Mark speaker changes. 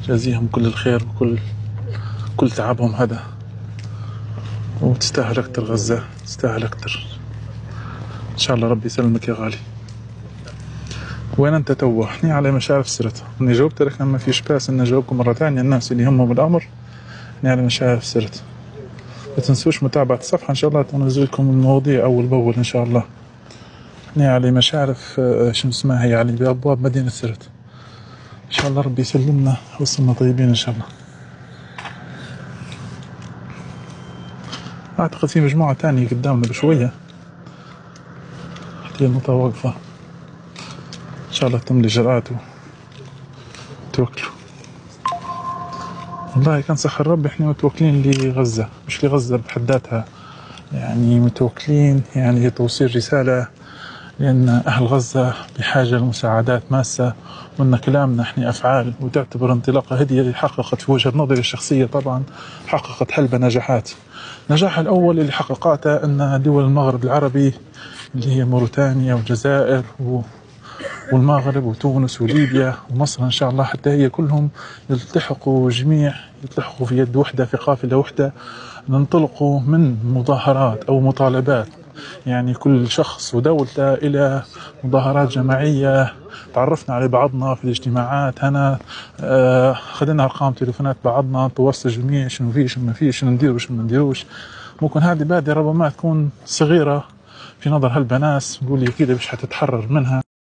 Speaker 1: جازيهم كل الخير وكل تعبهم هذا. وتستاهل أكتر غزة، تستاهل أكتر. إن شاء الله ربي يسلمك يا غالي. وين أنت توا؟ إحنا على مشارف سرت. إني جاوبت لك ما فيش باس إني أجاوبكم مرة ثانية، الناس اللي يهمهم الأمر. إحنا على مشارف سرت. ما تنسوش متابعة الصفحة إن شاء الله، تنزل لكم المواضيع أول بأول إن شاء الله. إحنا على مشارف شو اسمها هي، يعني بأبواب مدينة سرت. إن شاء الله ربي يسلمنا وصلنا طيبين إن شاء الله. أعتقد في مجموعة تانية قدامنا بشوية، هي النقطة واقفة. إن شاء الله تم الإجراءات وتوكلوا. والله كان سخر رب، إحنا متوكلين لغزة، مش لغزة بحد ذاتها، يعني متوكلين يعني لتوصيل رسالة، لأن أهل غزة بحاجة لمساعدات ماسة، وأن كلامنا إحنا أفعال. وتعتبر انطلاقة هذه اللي حققت في وجهة نظري الشخصية طبعا، حققت حلبة نجاحات. النجاح الأول اللي حققته أن دول المغرب العربي اللي هي موريتانيا والجزائر والمغرب وتونس وليبيا ومصر إن شاء الله، حتى هي كلهم يلتحقوا في يد وحدة، في قافلة وحدة، ننطلقوا من مظاهرات أو مطالبات، يعني كل شخص ودولته، إلى مظاهرات جماعية. تعرفنا على بعضنا في الاجتماعات هنا، خدنا أرقام تليفونات بعضنا، توصل الجميع شنو فيه شنو ما فيه، شنو ندير وشنو ما نديروش. ممكن هذه بادرة ربما تكون صغيرة في نظر هالبناس، نقول لي كده مش هتتحرر منها.